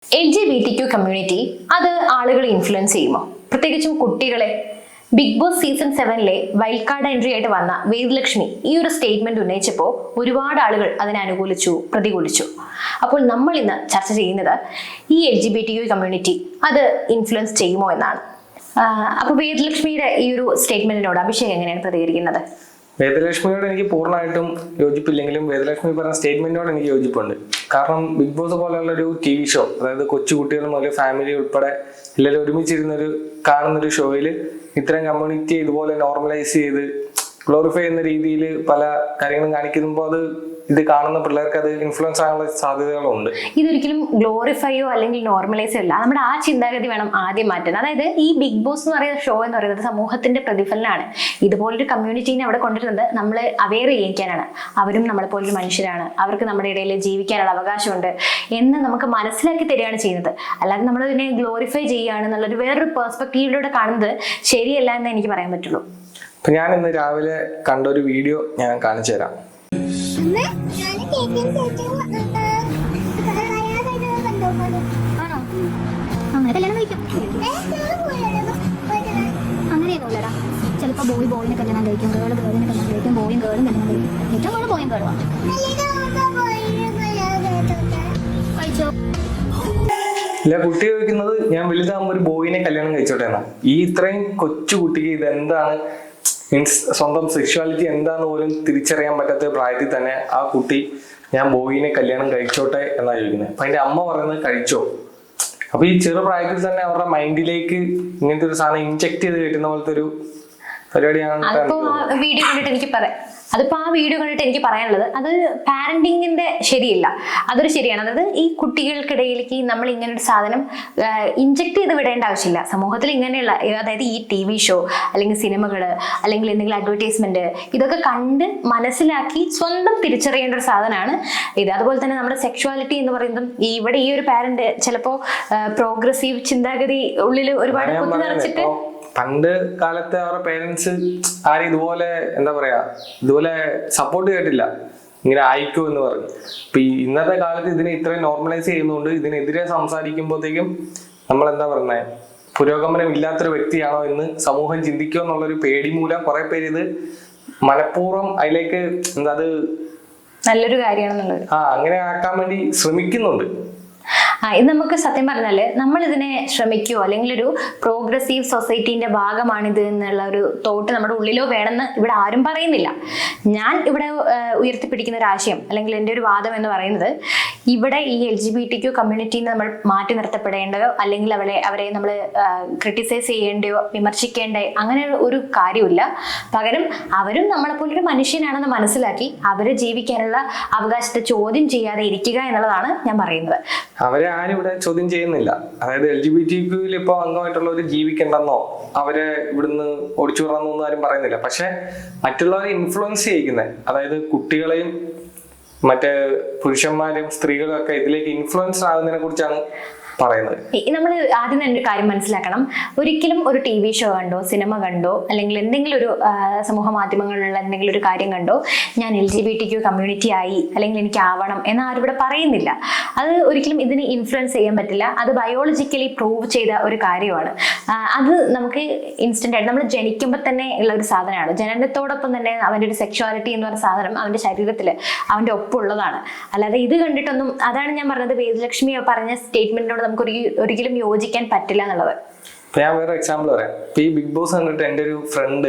LGBTQ community അത് ആളുകളെ influence ചെയ്യുമോ? പ്രത്യേകിച്ചും കുട്ടികളെ. ബിഗ് ബോസ് സീസൺ 7-ലെ വൈൽഡ് കാർഡ് എൻട്രി ആയിട്ട് വന്ന വേദലക്ഷ്മി ഈ ഒരു സ്റ്റേറ്റ്മെന്റ് ഉന്നയിച്ചപ്പോൾ ഒരുപാട് ആളുകൾ അതിനെ അനുകൂലിച്ചു, പ്രതികൂലിച്ചു. അപ്പോൾ നമ്മൾ ഇന്ന് ചർച്ച ചെയ്യുന്നത് ഈ LGBTQ കമ്മ്യൂണിറ്റി അത് ഇൻഫ്ലുവൻസ് ചെയ്യുമോ എന്നാണ്. അപ്പോൾ വേദലക്ഷ്മിയുടെ ഈ ഒരു സ്റ്റേറ്റ്മെന്റിനോട് അഭിഷേക് എങ്ങനെയാണ് പ്രതികരിക്കുന്നത്? വേദലക്ഷ്മിയോട് എനിക്ക് പൂർണ്ണമായിട്ടും യോജിപ്പില്ലെങ്കിലും വേദലക്ഷ്മി പറഞ്ഞ സ്റ്റേറ്റ്മെന്റിനോട് എനിക്ക് യോജിപ്പുണ്ട്. കാരണം ബിഗ് ബോസ് പോലെയുള്ള ഒരു TV ഷോ, അതായത് കൊച്ചുകുട്ടികൾ മുതൽ ഫാമിലി ഉൾപ്പെടെ എല്ലാവരും ഒരുമിച്ചിരുന്നൊരു കാണുന്നൊരു ഷോയിൽ ഇത്തരം കമ്മ്യൂണിറ്റി ഇതുപോലെ നോർമലൈസ് ചെയ്ത് ഗ്ലോറിഫൈ ചെയ്യുന്ന രീതിയിൽ പല കാര്യങ്ങളും കാണിക്കുമ്പോൾ അത് ഇത് കാണുന്ന പിള്ളേർക്ക് അത് ഇൻഫ്ലുവൻസ് ആകാനുള്ള സാധ്യതകളുണ്ട്. ഇതൊരിക്കലും ഗ്ലോറിഫൈയോ അല്ലെങ്കിൽ നോർമലൈസോ അല്ല. നമ്മുടെ ആ ചിന്താഗതി വേണം ആദ്യം മാറ്റാൻ. അതായത് ഈ ബിഗ് ബോസ് എന്ന് പറയുന്ന ഷോ എന്ന് പറയുന്നത് സമൂഹത്തിന്റെ പ്രതിഫലനമാണ്. ഇതുപോലൊരു കമ്മ്യൂണിറ്റീനെ അവിടെ കൊണ്ടുവരുന്നത് നമ്മളെ അവെയർ ചെയ്യിക്കാനാണ്. അവരും നമ്മളെ പോലൊരു മനുഷ്യരാണ്, അവർക്ക് നമ്മുടെ ഇടയിൽ ജീവിക്കാനുള്ള അവകാശമുണ്ട് എന്ന് നമുക്ക് മനസ്സിലാക്കി തരികയാണ് ചെയ്യുന്നത്. അല്ലാതെ നമ്മൾ ഇതിനെ ഗ്ലോറിഫൈ ചെയ്യുകയാണെന്നുള്ളൊരു വേറൊരു പെർസ്പെക്റ്റീവിലൂടെ കാണുന്നത് ശരിയല്ല എന്ന് എനിക്ക് പറയാൻ പറ്റുള്ളൂ. അപ്പൊ ഞാൻ ഇന്ന് രാവിലെ കണ്ട ഒരു വീഡിയോ ഞാൻ കാണിച്ചു തരാം. അങ്ങനെയൊന്നുമില്ലടാ. ചിലപ്പോൾ ബോയിനെ കല്യാണം കഴിക്കും, ഗേള് ഗേളിനെ കല്യാണം കഴിക്കും, ബോയും ഗേളും കല്യാണം കഴിക്കും. ഏറ്റവും കൂടുതൽ ബോയും ഗേളുമാണ്. കഴിച്ചോ? ഇല്ല, കുട്ടി ചോദിക്കുന്നത് ഞാൻ വലുതാകുമ്പോൾ ഒരു ബോയിനെ കല്യാണം കഴിച്ചോട്ടെ എന്നാ. ഈ ഇത്രയും കൊച്ചു കുട്ടിക്ക് ഇതെന്താണ്, മീൻസ് സ്വന്തം സെക്ഷുവാലിറ്റി എന്താന്ന് പോലും തിരിച്ചറിയാൻ പറ്റാത്ത പ്രായത്തിൽ തന്നെ ആ കുട്ടി ഞാൻ ബോയിനെ കല്യാണം കഴിച്ചോട്ടെ എന്നാ ചോദിക്കുന്നത്. അപ്പൊ അതിന്റെ അമ്മ പറയുന്നത് കഴിച്ചോ. അപ്പൊ ഈ ചെറു പ്രായത്തിൽ തന്നെ അവരുടെ മൈൻഡിലേക്ക് ഇങ്ങനത്തെ ഒരു സാധനം ഇൻജെക്ട് ചെയ്ത് കയറ്റുന്ന പോലത്തെ ഒരു പരിപാടിയാണ്. അതിപ്പോ ആ വീഡിയോ കണ്ടിട്ട് എനിക്ക് പറയാനുള്ളത്, അത് പാരന്റിങ്ങിന്റെ ശരിയില്ല, അതൊരു ശരിയാണ്. അതായത് ഈ കുട്ടികൾക്കിടയിലേക്ക് നമ്മൾ ഇങ്ങനെ ഒരു സാധനം ഇൻജെക്ട് ചെയ്ത് വിടേണ്ട ആവശ്യമില്ല. സമൂഹത്തിൽ ഇങ്ങനെയുള്ള, അതായത് ഈ TV ഷോ അല്ലെങ്കിൽ സിനിമകള് അല്ലെങ്കിൽ എന്തെങ്കിലും അഡ്വർടൈസ്മെന്റ്, ഇതൊക്കെ കണ്ട് മനസ്സിലാക്കി സ്വന്തം തിരിച്ചറിയേണ്ട ഒരു സാധനമാണ് ഇത്. അതുപോലെ തന്നെ നമ്മുടെ സെക്ഷുവാലിറ്റി എന്ന് പറയുന്നതും ഇവിടെ ഈ ഒരു പാരന്റ് ചിലപ്പോ പ്രോഗ്രസീവ് ചിന്താഗതി ഉള്ളിൽ ഒരുപാട് കുത്തി നിറച്ചിട്ട്, പണ്ട് കാലത്തെ അവരുടെ പേരൻസ് ആരും ഇതുപോലെ എന്താ പറയാ ഇതുപോലെ സപ്പോർട്ട് ചെയ്തിട്ടില്ല, ഇങ്ങനെ ആയിക്കോ എന്ന് പറഞ്ഞു. ഇപ്പൊ ഇന്നത്തെ കാലത്ത് ഇതിനെ ഇത്രയും നോർമലൈസ് ചെയ്യുന്നതുകൊണ്ട് ഇതിനെതിരെ സംസാരിക്കുമ്പോഴത്തേക്കും നമ്മൾ എന്താ പറയുന്നത്, പുരോഗമനം ഇല്ലാത്തൊരു വ്യക്തിയാണോ എന്ന് സമൂഹം ചിന്തിക്കുമോ എന്നുള്ളൊരു പേടി മൂലം കുറെ പേര് ഇത് മനഃപൂർവ്വം അതിലേക്ക് എന്താ അത് നല്ലൊരു കാര്യമാണെന്നുള്ളത് അങ്ങനെ ആക്കാൻ വേണ്ടി ശ്രമിക്കുന്നുണ്ട്. ഇത് നമുക്ക് സത്യം പറഞ്ഞാല് നമ്മൾ ഇതിനെ ശ്രമിക്കുകയോ അല്ലെങ്കിൽ ഒരു പ്രോഗ്രസീവ് സൊസൈറ്റീന്റെ ഭാഗമാണിത് എന്നുള്ള ഒരു തോട്ട് നമ്മുടെ ഉള്ളിലോ വേണമെന്ന് ഇവിടെ ആരും പറയുന്നില്ല. ഞാൻ ഇവിടെ ഉയർത്തിപ്പിടിക്കുന്ന ഒരു ആശയം അല്ലെങ്കിൽ എൻ്റെ ഒരു വാദം എന്ന് പറയുന്നത്, ഇവിടെ ഈ LGBTQ കമ്മ്യൂണിറ്റിനെ നമ്മൾ മാറ്റി നിർത്തപ്പെടേണ്ടയോ അല്ലെങ്കിൽ അവരെ നമ്മൾ ക്രിട്ടിസൈസ് ചെയ്യേണ്ടയോ വിമർശിക്കേണ്ടയോ അങ്ങനെ ഒരു കാര്യമില്ല. പകരം അവരും നമ്മളെപ്പോലൊരു മനുഷ്യനാണെന്ന് മനസ്സിലാക്കി അവരെ ജീവിക്കാനുള്ള അവകാശത്തെ ചോദ്യം ചെയ്യാതെ ഇരിക്കുക എന്നുള്ളതാണ് ഞാൻ പറയുന്നത്. അവരെ ആരും ഇവിടെ ചോദ്യം ചെയ്യുന്നില്ല. അതായത് LGBTQയിൽ ഇപ്പൊ അംഗമായിട്ടുള്ളവർ ജീവിക്കണ്ടെന്നോ അവരെ ഇവിടുന്ന് ഓടിച്ചു വിടണമെന്നോ ഒന്നും ആരും പറയുന്നില്ല. പക്ഷെ മറ്റുള്ളവരെ ഇൻഫ്ലുവൻസ് ചെയ്യിക്കുന്നത്, അതായത് കുട്ടികളെയും മറ്റേ പുരുഷന്മാരും സ്ത്രീകളും ഒക്കെ ഇതിലേക്ക് ഇൻഫ്ലുവൻസ് ആകുന്നതിനെ കുറിച്ചാണ് പറയുന്നത്. നമ്മൾ ആദ്യം തന്നെ ഒരു കാര്യം മനസ്സിലാക്കണം. ഒരിക്കലും ഒരു TV ഷോ കണ്ടോ, സിനിമ കണ്ടോ, അല്ലെങ്കിൽ എന്തെങ്കിലും ഒരു സമൂഹ മാധ്യമങ്ങളിലുള്ള എന്തെങ്കിലും ഒരു കാര്യം കണ്ടോ ഞാൻ LGBTQ കമ്മ്യൂണിറ്റി ആയി അല്ലെങ്കിൽ എനിക്ക് ആവണം എന്ന് ആരും ഇവിടെ പറയുന്നില്ല. അത് ഒരിക്കലും ഇതിന് ഇൻഫ്ലുവൻസ് ചെയ്യാൻ പറ്റില്ല. അത് ബയോളജിക്കലി പ്രൂവ് ചെയ്ത ഒരു കാര്യമാണ്. അത് നമുക്ക് ഇൻസ്റ്റന്റ് ആയിട്ട് നമ്മൾ ജനിക്കുമ്പോൾ തന്നെ ഉള്ള ഒരു സാധനമാണ്. ജനനത്തോടൊപ്പം തന്നെ അവൻ്റെ ഒരു സെക്ഷുവാലിറ്റി എന്ന് പറയുന്ന സാധനം അവൻ്റെ ശരീരത്തിൽ അവൻ്റെ ഒപ്പമുള്ളതാണ്. അല്ലാതെ ഇത് കണ്ടിട്ടൊന്നും, അതാണ് ഞാൻ പറഞ്ഞത്, വേദലക്ഷ്മി പറഞ്ഞ സ്റ്റേറ്റ്മെന്റിനോട് നമുക്ക് ഒരിക്കലും യോജിക്കാൻ പറ്റില്ല എന്നുള്ളത്. ഞാൻ വേറെ എക്സാമ്പിൾ പറയാം. ഇപ്പൊ ഈ ബിഗ് ബോസ് കണ്ടിട്ട് എൻ്റെ ഒരു ഫ്രണ്ട്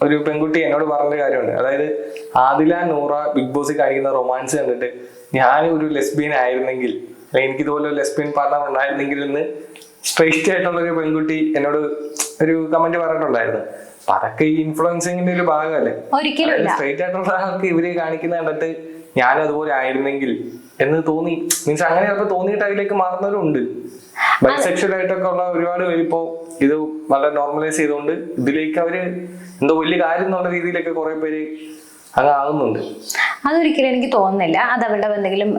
ഒരു പെൺകുട്ടി എന്നോട് പറഞ്ഞ കാര്യമുണ്ട്. അതായത് ആദില നൂറ ബിഗ് ബോസിൽ കാണിക്കുന്ന റൊമാൻസ് കണ്ടിട്ട് ഞാൻ ഒരു ലെസ്ബിയൻ ആയിരുന്നെങ്കിൽ, അല്ലെങ്കിൽ എനിക്ക് ഇതുപോലെ ഒരു ലെസ്ബിയൻ പാർട്ണർ ഉണ്ടായിരുന്നെങ്കിൽ എന്ന് സ്ട്രെയിറ്റ് ആയിട്ടുള്ള ഒരു പെൺകുട്ടി എന്നോട് ഒരു കമന്റ് പറഞ്ഞിട്ടുണ്ടായിരുന്നു. അപ്പൊ അതൊക്കെ ഈ ഇൻഫ്ലുവൻസിങ്ങിന്റെ ഒരു ഭാഗമല്ലേ. സ്ട്രെയിറ്റ് ആയിട്ടുള്ള ആൾക്ക് ഇവര് കാണിക്കുന്ന കണ്ടിട്ട് ഞാനും അതുപോലെ ആയിരുന്നെങ്കിൽ എന്ന് തോന്നി, മീൻസ് അങ്ങനെ ചിലപ്പോൾ തോന്നിയിട്ട് അതിലേക്ക് മാറുന്നവരും ഉണ്ട്. ബൈസെക്ഷൽ ആയിട്ടൊക്കെ ഉള്ള ഒരുപാട് പേര് ഇപ്പോ ഇത് വളരെ നോർമലൈസ് ചെയ്തുകൊണ്ട് ഇതിലേക്ക് അവര് എന്തോ വലിയ കാര്യം എന്നുള്ള രീതിയിലൊക്കെ കുറെ പേര് അതാകുന്നുണ്ട്. അതൊരിക്കലും എനിക്ക് തോന്നുന്നില്ല അത് അവരുടെ എന്തെങ്കിലും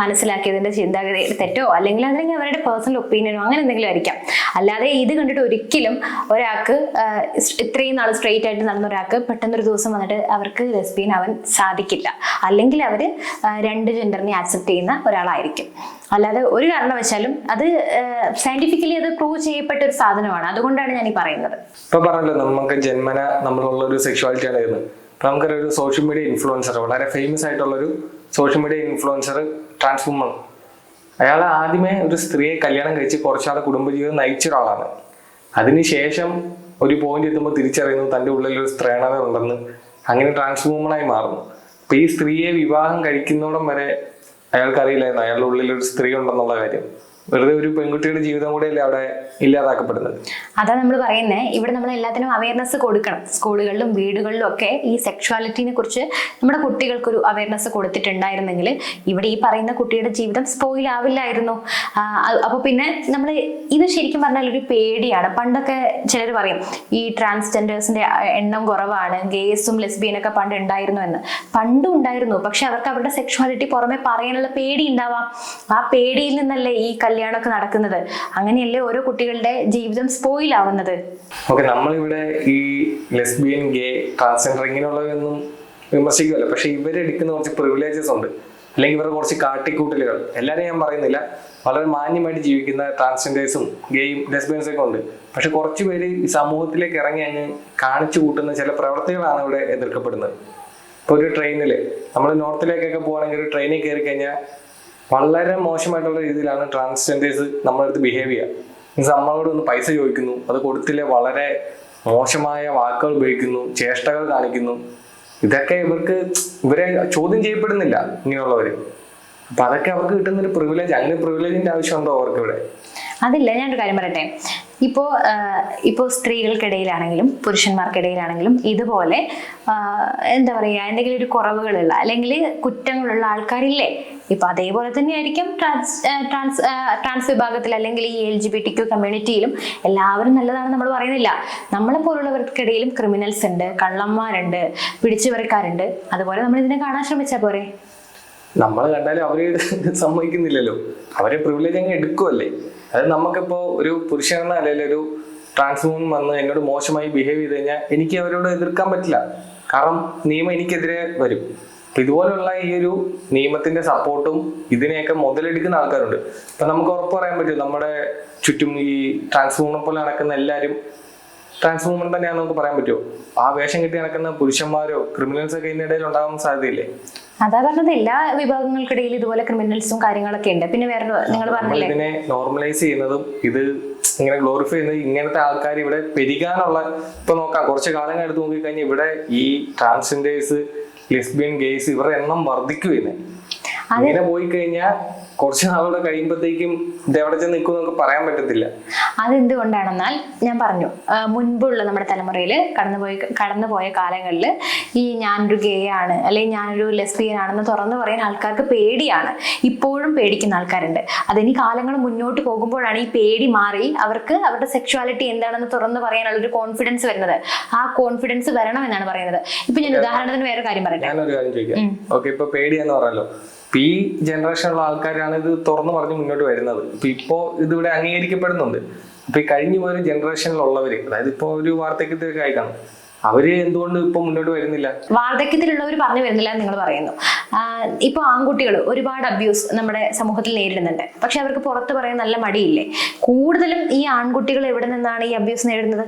മനസ്സിലാക്കിയതിന്റെ ചിന്താഗതി തെറ്റോ അല്ലെങ്കിൽ അവരുടെ പേഴ്സണൽ ഒപ്പീനിയനോ അങ്ങനെ എന്തെങ്കിലും ആയിരിക്കാം. അല്ലാതെ ഇത് കണ്ടിട്ട് ഒരിക്കലും ഒരാൾക്ക് ഇത്രയും നാൾ സ്ട്രെയിറ്റ് ആയിട്ട് നടന്ന ഒരാൾക്ക് പെട്ടെന്നൊരു ദിവസം വന്നിട്ട് അവർക്ക് ലെസ്ബിയൻ ആവാൻ സാധിക്കില്ല. അല്ലെങ്കിൽ അവർ രണ്ട് ജെൻഡറിനെ ആക്സെപ്റ്റ് ചെയ്യുന്ന ഒരാളായിരിക്കും. അല്ലാതെ ഒരു കാരണവശാലും അത് സയന്റിഫിക്കലി അത് പ്രൂവ് ചെയ്യപ്പെട്ട ഒരു സാധനമാണ്. അതുകൊണ്ടാണ് ഞാൻ ഈ പറയുന്നത്. ഇപ്പൊ പറഞ്ഞല്ലോ നമുക്ക് ജന്മന നമ്മളുള്ള ഒരു സെക്ഷുവാലിറ്റി ആണ് വരുന്നത്. അപ്പൊ നമുക്കൊരു സോഷ്യൽ മീഡിയ ഇൻഫ്ലുവൻസർ, വളരെ ഫേമസ് ആയിട്ടുള്ളൊരു സോഷ്യൽ മീഡിയ ഇൻഫ്ലുവൻസർ ട്രാൻസ്ഫോമർ. അയാൾ ആദ്യമേ ഒരു സ്ത്രീയെ കല്യാണം കഴിച്ച് കുറച്ചാളെ കുടുംബജീവിതം നയിച്ച ഒരാളാണ്. അതിനുശേഷം ഒരു പോയിന്റ് എത്തുമ്പോൾ തിരിച്ചറിയുന്നു തൻ്റെ ഉള്ളിൽ ഒരു സ്ത്രീണത ഉണ്ടെന്ന്. അങ്ങനെ ട്രാൻസ്ഫോമറായി മാറുന്നു. അപ്പൊ ഈ സ്ത്രീയെ വിവാഹം കഴിക്കുന്നോടം വരെ അയാൾക്കറിയില്ലായിരുന്നു അയാളുടെ ഉള്ളിൽ ഒരു സ്ത്രീ ഉണ്ടെന്നുള്ള കാര്യം. വെറുതെ ഒരു പെൺകുട്ടിയുടെ ജീവിതം കൂടെ അല്ലേ അവിടെ ഇല്ലാതാക്കപ്പെടുന്നത്. അതാ നമ്മൾ പറയുന്നത്, ഇവിടെ നമ്മൾ എല്ലാത്തിനും അവയർനെസ് കൊടുക്കണം. സ്കൂളുകളിലും വീടുകളിലും ഒക്കെ ഈ സെക്ഷുവാലിറ്റിനെ കുറിച്ച് നമ്മുടെ കുട്ടികൾക്കൊരു അവയർനെസ് കൊടുത്തിട്ടുണ്ടായിരുന്നെങ്കിൽ ഇവിടെ ഈ പറയുന്ന കുട്ടിയുടെ ജീവിതം സ്പോയിൽ ആവില്ലായിരുന്നു. അപ്പൊ പിന്നെ നമ്മൾ ഇത് ശരിക്കും പറഞ്ഞാൽ ഒരു പേടിയാണ്. പണ്ടൊക്കെ ചിലർ പറയും ഈ ട്രാൻസ്ജെൻഡേഴ്സിന്റെ എണ്ണം കുറവാണ്, ഗേസും ലെസ്ബിയനൊക്കെ പണ്ട് ഉണ്ടായിരുന്നു എന്ന്. പണ്ടും ഉണ്ടായിരുന്നു, പക്ഷെ അവർക്ക് അവരുടെ സെക്ഷുവാലിറ്റി പുറമെ പറയാനുള്ള പേടി ഉണ്ടാവാം. ആ പേടിയിൽ നിന്നല്ലേ ഈ കല്യാണമൊക്കെ നടക്കുന്നത്. അങ്ങനെയല്ലേ ഓരോ കുട്ടികളുടെ ജീവിതം സ്പോയിൽ ആവുന്നത്. ഓക്കെ, നമ്മളിവിടെ ഈ ലെസ്ബിയൻ, ഗേ, ട്രാൻസ്ജെൻഡർ ഇങ്ങനെയുള്ളവരൊന്നും വിമർശിക്കുമല്ലോ. പക്ഷെ ഇവരെടുക്കുന്ന കുറച്ച് പ്രിവിലേജസ് ഉണ്ട്, അല്ലെങ്കിൽ ഇവരുടെ കുറച്ച് കാട്ടിക്കൂട്ടലുകൾ. എല്ലാവരും ഞാൻ പറയുന്നില്ല, വളരെ മാന്യമായിട്ട് ജീവിക്കുന്ന ട്രാൻസ്ജെൻഡേഴ്സും ഗേയും ലെസ്ബിയൻസും ഒക്കെ ഉണ്ട്. പക്ഷെ കുറച്ച് പേര് ഈ സമൂഹത്തിലേക്ക് ഇറങ്ങി അങ്ങ് കാണിച്ചു കൂട്ടുന്ന ചില പ്രവർത്തികളാണ് ഇവിടെ എതിർക്കപ്പെടുന്നത്. ഇപ്പോൾ ഒരു ട്രെയിനിൽ നമ്മൾ നോർത്തിലേക്കൊക്കെ പോകുകയാണെങ്കിൽ ഒരു ട്രെയിനിൽ കയറി കഴിഞ്ഞാൽ വളരെ മോശമായിട്ടുള്ള രീതിയിലാണ് ട്രാൻസ്ജെൻഡേഴ്സ് നമ്മളെ അടുത്ത് ബിഹേവ് ചെയ്യുക. മീൻസ് നമ്മളോട് ഒന്ന് പൈസ ചോദിക്കുന്നു, അത് കൊടുത്തില്ലേ വളരെ മോശമായ വാക്കുകൾ ഉപയോഗിക്കുന്നു, ചേഷ്ടകൾ കാണിക്കുന്നു. ഇതൊക്കെ ഇവരെ ചോദ്യം ചെയ്യപ്പെടുന്നില്ല ഇങ്ങനെയുള്ളവര്. അപ്പൊ അതൊക്കെ അവർക്ക് കിട്ടുന്നൊരു പ്രിവിലേജ്. അങ്ങനെ പ്രിവിലേജിന്റെ ആവശ്യമുണ്ടോ അവർക്ക് ഇവിടെ? അതില്ല. ഞാനൊരു കാര്യം പറയട്ടെ. ഇപ്പോൾ സ്ത്രീകൾക്കിടയിലാണെങ്കിലും പുരുഷന്മാർക്കിടയിലാണെങ്കിലും ഇതുപോലെ എന്താ പറയുക, എന്തെങ്കിലും ഒരു കുറവുകളുള്ള അല്ലെങ്കിൽ കുറ്റങ്ങളുള്ള ആൾക്കാരില്ലേ? ഇപ്പൊ അതേപോലെ തന്നെയായിരിക്കും ട്രാൻസ് വിഭാഗത്തിൽ അല്ലെങ്കിൽ ഈ LGBTQ കമ്മ്യൂണിറ്റിയിലും. എല്ലാവരും നല്ലതാണെന്ന് നമ്മൾ പറയുന്നില്ല. നമ്മളെ പോലുള്ളവർക്കിടയിലും ക്രിമിനൽസ് ഉണ്ട്, കള്ളന്മാരുണ്ട്, പിടിച്ചുപറിക്കാരുണ്ട്. അതുപോലെ നമ്മൾ ഇതിനെ കാണാൻ ശ്രമിച്ചാൽ പോരെ? നമ്മൾ കണ്ടാലും അവര് സമ്മതിക്കുന്നില്ലല്ലോ. അവരെ പ്രിവിലേജ് അങ്ങ് എടുക്കുമല്ലേ. അത് നമുക്കിപ്പോ ഒരു പുരുഷനെന്ന അല്ലെങ്കിൽ ഒരു ട്രാൻസ്ഫോം വന്ന് എന്നോട് മോശമായി ബിഹേവ് ചെയ്ത് കഴിഞ്ഞാൽ എനിക്ക് അവരോട് എതിർക്കാൻ പറ്റില്ല. കാരണം നിയമം എനിക്കെതിരെ വരും. അപ്പൊ ഇതുപോലുള്ള ഈ ഒരു നിയമത്തിന്റെ സപ്പോർട്ടും ഇതിനെയൊക്കെ മുതലെടുക്കുന്ന ആൾക്കാരുണ്ട്. ഇപ്പൊ നമുക്ക് ഉറപ്പ് പറയാൻ പറ്റും, നമ്മുടെ ചുറ്റും ഈ ട്രാൻസ്ഫോമിനെ പോലെ നടക്കുന്ന എല്ലാവരും ട്രാൻസ്ഫോമർ തന്നെയാണെന്ന് നമുക്ക് പറയാൻ പറ്റുമോ? ആ വേഷം കെട്ടി നടക്കുന്ന പുരുഷന്മാരോ ക്രിമിനൽസ് ഒക്കെ ഇതിനിടയിൽ ഉണ്ടാകാൻ സാധ്യതയില്ലേ? അതാ പറഞ്ഞത്, എല്ലാ വിഭാഗങ്ങൾക്കിടയിൽ ഇതുപോലെ ക്രിമിനൽസും കാര്യങ്ങളൊക്കെ ഉണ്ട്. പിന്നെ വേറെ നിങ്ങൾ പറഞ്ഞില്ലേ, ഇതിനെ നോർമലൈസ് ചെയ്യുന്നതും ഇത് ഇങ്ങനെ ഗ്ലോറിഫൈ ചെയ്യുന്നത് ഇങ്ങനത്തെ ആൾക്കാർ ഇവിടെ പെരുകാനുള്ള. ഇപ്പൊ നോക്കാം, കുറച്ച് കാലങ്ങൾ എടുത്ത് നോക്കിക്കഴിഞ്ഞാൽ ഇവിടെ ഈ ട്രാൻസ്ജെൻഡേഴ്സ്, ലെസ്ബിയൻ, ഗേസ് ഇവരുടെ എണ്ണം വർദ്ധിക്കുവേ. ഇങ്ങനെ പോയി കഴിഞ്ഞാൽ കുറച്ച് നാളുകൂടെ കഴിയുമ്പോഴത്തേക്കും ഇത് എവിടെ ചെന്ന് നിൽക്കും എന്നൊക്കെ പറയാൻ പറ്റത്തില്ല. അതെന്തുകൊണ്ടാണെന്നാൽ ഞാൻ പറഞ്ഞു, മുൻപുള്ള നമ്മുടെ തലമുറയിൽ കടന്നുപോയ കാലങ്ങളിൽ ഈ ഞാനൊരു ഗേ ആണ് അല്ലെങ്കിൽ ഞാനൊരു ലെസ്ബിയൻ ആണെന്ന് തുറന്നു പറയാൻ ആൾക്കാർക്ക് പേടിയാണ്. ഇപ്പോഴും പേടിക്കുന്ന ആൾക്കാരുണ്ട്. അതിനി കാലങ്ങൾ മുന്നോട്ട് പോകുമ്പോഴാണ് ഈ പേടി മാറി അവർക്ക് അവരുടെ സെക്ഷുവാലിറ്റി എന്താണെന്ന് തുറന്നു പറയാനുള്ള ഒരു കോൺഫിഡൻസ് വരുന്നത്. ആ കോൺഫിഡൻസ് വരണം എന്നാണ് പറയുന്നത്. ഇപ്പൊ ഞാൻ ഉദാഹരണത്തിന് വേറെ കാര്യം പറയട്ടെ. ഞാനൊരു കാര്യം ചോദിക്കാം. ഓക്കെ, ഇപ്പൊ പേടിയാന്ന് പറഞ്ഞല്ലോ. ഈ ജനറേഷനുള്ള ആൾക്കാരാണ് ഇത് തുറന്നു പറഞ്ഞ് മുന്നോട്ട് വരുന്നത്. ഇപ്പോ ഇതിവിടെ അംഗീകരിക്കപ്പെടുന്നുണ്ട്. അപ്പൊ ഈ കഴിഞ്ഞു പോയ ജനറേഷനിലുള്ളവര്, അതായത് ഇപ്പൊ ഒരു വാർദ്ധക്യത്തിലൊക്കെ ആയി കാണും, അവര് എന്തുകൊണ്ട് ഇപ്പൊ മുന്നോട്ട് വരുന്നില്ല? വാർദ്ധക്യത്തിലുള്ളവർ പറഞ്ഞു വരുന്നില്ല എന്ന് നിങ്ങൾ പറയുന്നു. ഇപ്പൊ ആൺകുട്ടികൾ ഒരുപാട് അബ്യൂസ് നമ്മുടെ സമൂഹത്തിൽ നേരിടുന്നുണ്ട്. പക്ഷെ അവർക്ക് പുറത്ത് പറയാൻ നല്ല മടിയില്ലേ? കൂടുതലും ഈ ആൺകുട്ടികൾ എവിടെ നിന്നാണ് ഈ അബ്യൂസ് നേരിടുന്നത്?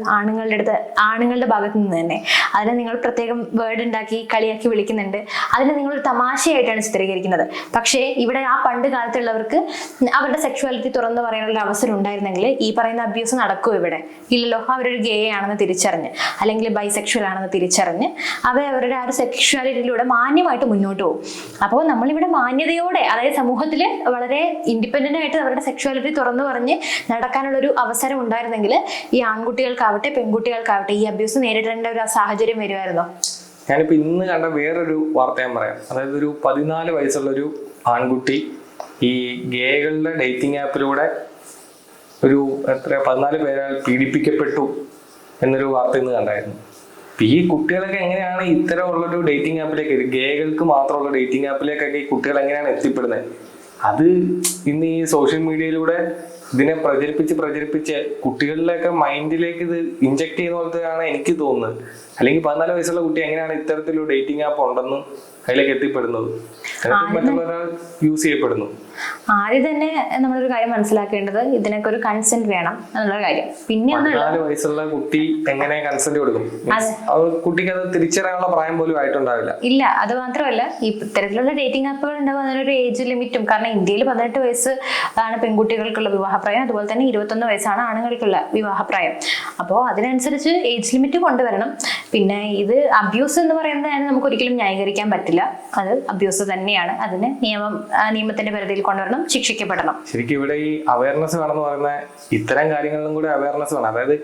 ആണുങ്ങളുടെ ഭാഗത്ത് നിന്ന് തന്നെ. അതിനെ നിങ്ങൾ പ്രത്യേകം വേർഡ് ഉണ്ടാക്കി കളിയാക്കി വിളിക്കുന്നുണ്ട്. അതിനെ നിങ്ങളൊരു തമാശയായിട്ടാണ് ചിത്രീകരിക്കുന്നത്. പക്ഷേ ഇവിടെ ആ പണ്ട് കാലത്തുള്ളവർക്ക് അവരുടെ സെക്ഷുവാലിറ്റി തുറന്നു പറയാനുള്ള അവസരം ഉണ്ടായിരുന്നെങ്കിൽ ഈ പറയുന്ന അബ്യൂസ് നടക്കുമോ ഇവിടെ? ഇല്ലല്ലോ. അവരൊരു ഗേ ആണെന്ന് തിരിച്ചറിഞ്ഞ് അല്ലെങ്കിൽ ബൈസെക്ഷൽ ആണെന്ന് തിരിച്ചറിഞ്ഞ് അവരുടെ ആ ഒരു സെക്ഷുവാലിറ്റിയിലൂടെ മാന്യമായിട്ട് മുന്നോട്ട് പോകും. അപ്പോൾ നമ്മളിവിടെ മാന്യതയോടെ, അതായത് സമൂഹത്തിൽ വളരെ ഇൻഡിപെൻഡന്റ് ആയിട്ട് അവരുടെ സെക്ഷുവാലിറ്റി തുറന്നു പറഞ്ഞ് നടക്കാനുള്ള ഒരു അവസരം ഉണ്ടായിരുന്നെങ്കിൽ ഈ ആൺകുട്ടികൾക്കാവട്ടെ പെൺകുട്ടികൾക്കാവട്ടെ ഈ അബ്യൂസ് നേരിടേണ്ട ഒരു സാഹചര്യം വരുമായിരുന്നോ? ഞാനിപ്പോ ഇന്ന് കണ്ട വേറൊരു വാർത്ത ഞാൻ പറയാം. അതായത് ഒരു 14 വയസ്സുള്ള ഒരു ആൺകുട്ടി ഈ ഗേകളുടെ ഡേറ്റിംഗ് ആപ്പിലൂടെ ഒരു 14 പേരാൽ പീഡിപ്പിക്കപ്പെട്ടു എന്നൊരു വാർത്ത ഇന്ന് കണ്ടായിരുന്നു. ഈ കുട്ടികളൊക്കെ എങ്ങനെയാണ് ഇത്തരമുള്ളൊരു ഡേറ്റിംഗ് ആപ്പിലേക്ക്, ഗേകൾക്ക് മാത്രമുള്ള ഡേറ്റിംഗ് ആപ്പിലേക്കൊക്കെ ഈ കുട്ടികൾ എങ്ങനെയാണ് എത്തിപ്പെടുന്നത്? അത് ഇന്ന് ഈ സോഷ്യൽ മീഡിയയിലൂടെ ഇതിനെ പ്രചരിപ്പിച്ച് കുട്ടികളിലൊക്കെ മൈൻഡിലേക്ക് ഇത് ഇൻജക്ട് ചെയ്യുന്ന പോലത്തെയാണ് എനിക്ക് തോന്നുന്നത്. അല്ലെങ്കിൽ 14 വയസ്സുള്ള കുട്ടി എങ്ങനെയാണ് ഇത്തരത്തിലൊരു ഡേറ്റിംഗ് ആപ്പ് ഉണ്ടെന്നും അതിലേക്ക് എത്തിപ്പെടുന്നത്? മറ്റുള്ളവരാൾ യൂസ് ചെയ്യപ്പെടുന്നു. ആദ്യം തന്നെ നമ്മളൊരു കാര്യം മനസ്സിലാക്കേണ്ടത് ഇതിനൊക്കെ ഒരു കൺസെന്റ് വേണം എന്നുള്ള കാര്യം. പിന്നെ 14 വയസ്സുള്ള കുട്ടി എങ്ങനെ കൺസെന്റ് കൊടുക്കും? കുട്ടിക്ക് അത് തിരിച്ചറിയാനുള്ള പ്രായം പോലും ആയിട്ടുണ്ടാവില്ല. ഇല്ല, അത് മാത്രമല്ല ഈ ഇത്തരത്തിലുള്ള ഡേറ്റിംഗ് ആപ്പുകൾ ഉണ്ടാവും അതിനൊരു ഏജ് ലിമിറ്റും. കാരണം ഇന്ത്യയിൽ 18 വയസ്സ് ആണ് പെൺകുട്ടികൾക്കുള്ള വിവാഹപ്രായം, അതുപോലെ തന്നെ 21 വയസ്സാണ് ആണുങ്ങൾക്കുള്ള വിവാഹപ്രായം. അപ്പോൾ അതിനനുസരിച്ച് ഏജ് ലിമിറ്റ് കൊണ്ടുവരണം. പിന്നെ ഇത് അബ്യൂസ് എന്ന് പറയുന്നത് നമുക്ക് ഒരിക്കലും ന്യായീകരിക്കാൻ പറ്റില്ല. അത് അബ്യൂസ് തന്നെയാണ്. അതിന് നിയമത്തിന്റെ പരിധിയിൽ കൊണ്ടുവരണം, ശിക്ഷിക്കപ്പെടണം. ശരിക്കും ഇവിടെ ഈ അവയർനെസ് വേണമെന്ന് പറയുന്ന ഇത്തരം കാര്യങ്ങളിലും കൂടെ അവയർനെസ് വേണം. അതായത്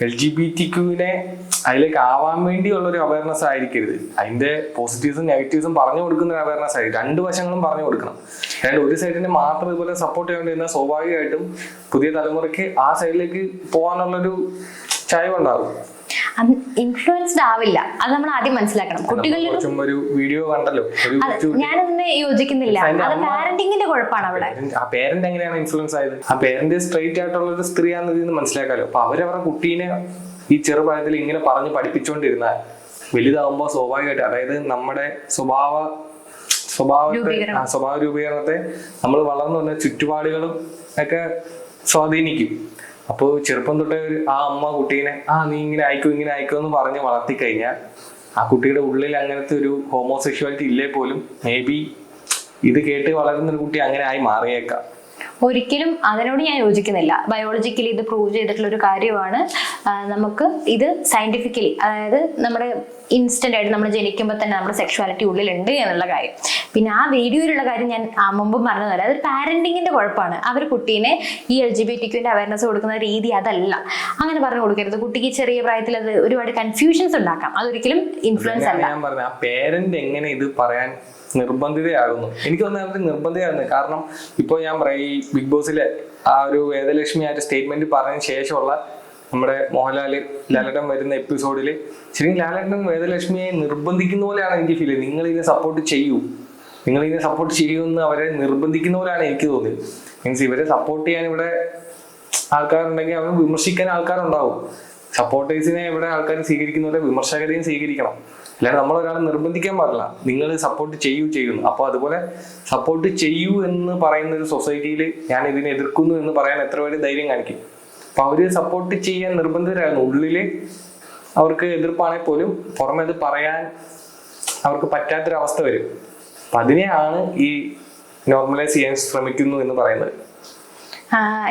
LGBTQവിനെ അതിലേക്ക് ആവാൻ വേണ്ടിയുള്ള ഒരു അവയർനെസ് ആയിരിക്കരുത്. അതിന്റെ പോസിറ്റീവ്സും നെഗറ്റീവ്സും പറഞ്ഞു കൊടുക്കുന്ന ഒരു അവയർനെസ് ആയിരിക്കും. 2 വശങ്ങളും പറഞ്ഞു കൊടുക്കണം. അതായത് ഒരു സൈഡിനെ മാത്രം ഇതുപോലെ സപ്പോർട്ട് ചെയ്യേണ്ടിരുന്ന സ്വാഭാവികമായിട്ടും പുതിയ തലമുറയ്ക്ക് ആ സൈഡിലേക്ക് പോകാനുള്ളൊരു ചായ്വുണ്ടാകും. ഇൻഫ്ലുവൻസ്ഡ് ആവില്ല. അത് നമ്മൾ ആദ്യം മനസ്സിലാക്കണം. കുട്ടികളിൽ ഒരു വീഡിയോ കണ്ടല്ലോ, ഞാനതിനെ യോജിക്കുന്നില്ല. അത് പാരന്റിങ്ങിന്റെ കുഴപ്പമാണ് അവിടെ. ആ പേരന്റ് എങ്ങനെയാണ് ഇൻഫ്ലുവൻസ് ആയത്? ആ പേരന്റ് സ്ട്രൈറ്റ് ആയിട്ടുള്ള ഒരു സ്ത്രീയാണെന്ന് ഇതിന് മനസ്സിലാക്കാലോ. അപ്പൊ അവരവരുടെ കുട്ടീനെ ഈ ചെറുപ്രായത്തിൽ ഇങ്ങനെ പറഞ്ഞ് പഠിപ്പിച്ചുകൊണ്ടിരുന്നാൽ വലുതാവുമ്പോൾ സ്വാഭാവികമായിട്ട്, അതായത് നമ്മുടെ സ്വഭാവ രൂപീകരണത്തെ നമ്മൾ വളർന്നു വന്ന ചുറ്റുപാടുകളും ഒക്കെ സ്വാധീനിക്കും. അപ്പോൾ ചെറുപ്പം തൊട്ടേ ആ അമ്മ കുട്ടീനെ നീ ഇങ്ങനെ ആയിക്കോ എന്ന് പറഞ്ഞ് വളർത്തി കഴിഞ്ഞാൽ ആ കുട്ടിയുടെ ഉള്ളിൽ അങ്ങനത്തെ ഒരു ഹോമോസെക്ഷുവാലിറ്റി ഇല്ലേ പോലും മേ ബി ഇത് കേട്ട് വളരുന്ന ഒരു കുട്ടി അങ്ങനെ ആയി മാറിയേക്കാം. ഒരിക്കലും അതിനോട് ഞാൻ യോജിക്കുന്നില്ല. ബയോളജിക്കലി ഇത് പ്രൂവ് ചെയ്തിട്ടുള്ള ഒരു കാര്യമാണ്. നമുക്ക് ഇത് സയന്റിഫിക്കലി, അതായത് നമ്മുടെ ഇൻസ്റ്റന്റ് ആയിട്ട് നമ്മൾ ജനിക്കുമ്പോൾ തന്നെ നമ്മുടെ സെക്ഷുവാലിറ്റി ഉള്ളിലുണ്ട് എന്നുള്ള കാര്യം. പിന്നെ ആ വീഡിയോയിലുള്ള കാര്യം ഞാൻ മുമ്പ് പറഞ്ഞതല്ല, അതൊരു പാരന്റിങ്ങിന്റെ കുഴപ്പമാണ്. അവർ കുട്ടീനെ ഈ LGBTQന്റെ അവയർനെസ് കൊടുക്കുന്ന രീതി അതല്ല. അങ്ങനെ പറഞ്ഞു കൊടുക്കരുത്. കുട്ടിക്ക് ചെറിയ പ്രായത്തിൽ അത് ഒരുപാട് കൺഫ്യൂഷൻസ് ഉണ്ടാക്കാം. അതൊരിക്കലും ഇൻഫ്ലുവൻസ് അല്ല. ഞാൻ പറഞ്ഞ ആ പേരന്റ് എങ്ങനെ ഇത് പറയാൻ നിർബന്ധിതയാകുന്നു? എനിക്ക് തോന്നുന്നത് നിർബന്ധിതയാകുന്നു. കാരണം ഇപ്പോൾ ഞാൻ പറയാം, ഈ ബിഗ് ബോസിലെ ആ ഒരു വേദലക്ഷ്മി ആയിട്ട് സ്റ്റേറ്റ്മെന്റ് പറഞ്ഞതിന് ശേഷമുള്ള നമ്മുടെ മോഹൻലാൽ ലാലേട്ടൻ വരുന്ന എപ്പിസോഡിൽ ശരിക്കും ലാലേട്ടൻ വേദലക്ഷ്മിയെ നിർബന്ധിക്കുന്ന പോലെയാണ് എനിക്ക് ഫീൽ ചെയ്തത്. നിങ്ങളിതിനെ സപ്പോർട്ട് ചെയ്യൂ എന്ന് അവരെ നിർബന്ധിക്കുന്ന പോലെയാണ് എനിക്ക് തോന്നിയത്. മീൻസ് ഇവരെ സപ്പോർട്ട് ചെയ്യാൻ ഇവിടെ ആൾക്കാരുണ്ടെങ്കിൽ അവർ വിമർശിക്കാൻ ആൾക്കാരുണ്ടാവും. സപ്പോർട്ടേഴ്സിനെ ഇവിടെ ആൾക്കാർ സ്വീകരിക്കുന്ന പോലെ വിമർശകരെയും സ്വീകരിക്കണം. അല്ലാതെ നമ്മളൊരാളെ നിർബന്ധിക്കാൻ പാടില്ല. നിങ്ങൾ സപ്പോർട്ട് ചെയ്യുന്നു. അപ്പോൾ അതുപോലെ സപ്പോർട്ട് ചെയ്യൂ എന്ന് പറയുന്ന ഒരു സൊസൈറ്റിയിൽ ഞാൻ ഇതിനെ എതിർക്കുന്നു എന്ന് പറയാൻ എത്ര പേര് ധൈര്യം കാണിക്കും? അപ്പൊ അവര് സപ്പോർട്ട് ചെയ്യാൻ നിർബന്ധിതരായിരുന്നു. ഉള്ളില് അവർക്ക് എതിർപ്പാണെങ്കിൽ പോലും പുറമെ അത് പറയാൻ അവർക്ക് പറ്റാത്തൊരവസ്ഥ വരും. അപ്പൊ അതിനെയാണ് ഈ നോർമലൈസ് ചെയ്യാൻ ശ്രമിക്കുന്നു എന്ന് പറയുന്നത്.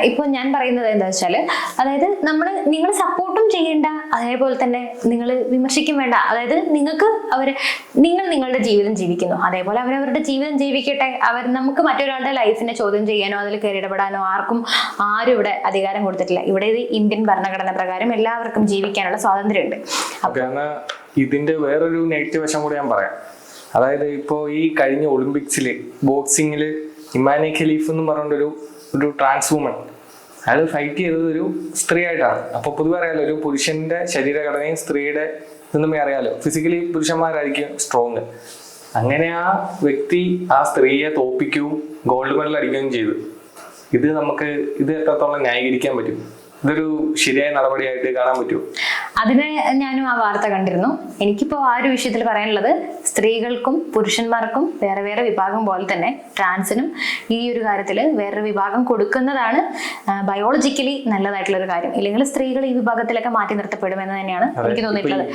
ഇപ്പോൾ ഞാൻ പറയുന്നത് എന്താ വെച്ചാൽ, അതായത് നിങ്ങൾ സപ്പോർട്ടും ചെയ്യേണ്ട, അതേപോലെ തന്നെ നിങ്ങൾ വിമർശിക്കും വേണ്ട. അതായത് നിങ്ങൾ നിങ്ങളുടെ ജീവിതം ജീവിക്കുന്നു, അതേപോലെ അവരവരുടെ ജീവിതം ജീവിക്കട്ടെ. നമുക്ക് മറ്റൊരാളുടെ ലൈഫിനെ ചോദ്യം ചെയ്യാനോ അതിൽ കയറിയിടപെടാനോ ആരും ഇവിടെ അധികാരം കൊടുത്തിട്ടില്ല. ഇവിടെ ഇത് ഇന്ത്യൻ ഭരണഘടന പ്രകാരം എല്ലാവർക്കും ജീവിക്കാനുള്ള സ്വാതന്ത്ര്യമുണ്ട്. ഇതിന്റെ വേറൊരു നെഗറ്റീവ് വശം കൂടി ഞാൻ പറയാം. അതായത് ഇപ്പോൾ ഈ കഴിഞ്ഞ ഒളിമ്പിക്സില് ബോക്സിങ്ങില് ഇമാനെ ഖലീഫ് എന്ന് പറഞ്ഞൊരു ട്രാൻസ് വുമൺ അയാൾ ഫൈറ്റ് ചെയ്തത് ഒരു സ്ത്രീ ആയിട്ടാണ്. അപ്പൊ പൊതുവെ അറിയാലോ, ഒരു പുരുഷന്റെ ശരീരഘടനയും സ്ത്രീയുടെ ഇതൊന്നും അറിയാലോ. ഫിസിക്കലി പുരുഷന്മാരായിരിക്കും സ്ട്രോങ്. അങ്ങനെ ആ വ്യക്തി ആ സ്ത്രീയെ തോപ്പിക്കുകയും ഗോൾഡ് മെഡൽ അടിക്കുകയും ചെയ്തു. ഇത് എത്രത്തോളം ന്യായീകരിക്കാൻ പറ്റും? ഇതൊരു ശരിയായ നടപടിയായിട്ട് കാണാൻ പറ്റുമോ? അതിന് ഞാനും ആ വാർത്ത കണ്ടിരുന്നു. എനിക്കിപ്പോൾ ആ ഒരു വിഷയത്തിൽ പറയാനുള്ളത്, സ്ത്രീകൾക്കും പുരുഷന്മാർക്കും വേറെ വേറെ വിഭാഗം പോലെ തന്നെ ട്രാൻസിനും ഈ ഒരു കാര്യത്തിൽ വേറൊരു വിഭാഗം കൊടുക്കുന്നതാണ് ബയോളജിക്കലി നല്ലതായിട്ടുള്ള ഒരു കാര്യം. ഇല്ലെങ്കിൽ സ്ത്രീകൾ ഈ വിഭാഗത്തിലൊക്കെ മാറ്റി നിർത്തപ്പെടുമെന്ന് തന്നെയാണ് എനിക്ക് തോന്നിയിട്ടുള്ളത്.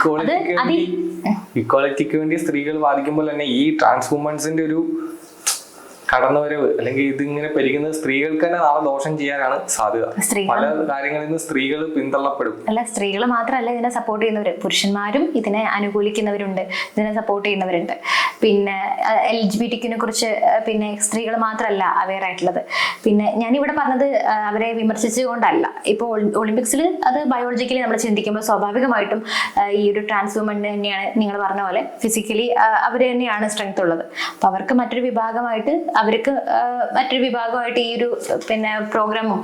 ഇക്വാളിറ്റിക്ക് വേണ്ടി സ്ത്രീകൾ വാദിക്കുമ്പോൾ തന്നെ ഈ ട്രാൻസ് വുമൻസിന്റെ ഒരു കടന്നുവരവ് അല്ലെങ്കിൽ ഇതിങ്ങനെ പെരുകുന്നത് സ്ത്രീകൾക്ക് തന്നെ നാളെ ദോഷം ചെയ്യാനാണ് സാധ്യത. പല കാര്യങ്ങളിൽ നിന്ന് സ്ത്രീകൾ പിന്തള്ളപ്പെടും. അല്ല, സ്ത്രീകൾ മാത്രമല്ല ഇതിനെ സപ്പോർട്ട് ചെയ്യുന്നവര്, പുരുഷന്മാരും ഇതിനെ അനുകൂലിക്കുന്നവരുണ്ട്, ഇതിനെ സപ്പോർട്ട് ചെയ്യുന്നവരുണ്ട്. പിന്നെ LGBTQനെ കുറിച്ച് പിന്നെ സ്ത്രീകൾ മാത്രമല്ല അവെയർ ആയിട്ടുള്ളത്. പിന്നെ ഞാനിവിടെ പറഞ്ഞത് അവരെ വിമർശിച്ചുകൊണ്ടല്ല. ഇപ്പോൾ ഒളിമ്പിക്സിൽ അത് ബയോളജിക്കലി നമ്മൾ ചിന്തിക്കുമ്പോൾ സ്വാഭാവികമായിട്ടും ഈ ഒരു ട്രാൻസ് വുമൺ തന്നെയാണ് നിങ്ങൾ പറഞ്ഞ പോലെ ഫിസിക്കലി അവർ തന്നെയാണ് സ്ട്രെങ്ത് ഉള്ളത്. അപ്പൊ അവർക്ക് മറ്റൊരു വിഭാഗമായിട്ട് ഈ ഒരു പിന്നെ പ്രോഗ്രാമും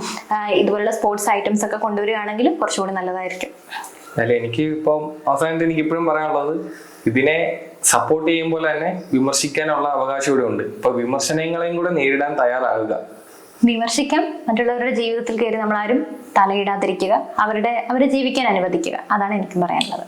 ഇതുപോലുള്ള സ്പോർട്സ് ഐറ്റംസ് ഒക്കെ കൊണ്ടുവരികയാണെങ്കിൽ കുറച്ചുകൂടി നല്ലതായിരിക്കും. എനിക്ക് ഇപ്പം അവസാനത്തെ എനിക്ക് ഇപ്പോഴും പറയാനുള്ളത്, ഇതിനെ സപ്പോർട്ട് ചെയ്യുമ്പോൾ തന്നെ വിമർശിക്കാനുള്ള അവകാശം ഇവിടെ ഉണ്ട്. ഇപ്പൊ വിമർശനങ്ങളെയും കൂടെ നേരിടാൻ തയ്യാറാകുക. വിമർശിക്കാം, മറ്റുള്ളവരുടെ ജീവിതത്തിൽ കയറി നമ്മളാരും തലയിടാതിരിക്കുക, അവരെ ജീവിക്കാൻ അനുവദിക്കുക. അതാണ് എനിക്കും പറയാനുള്ളത്.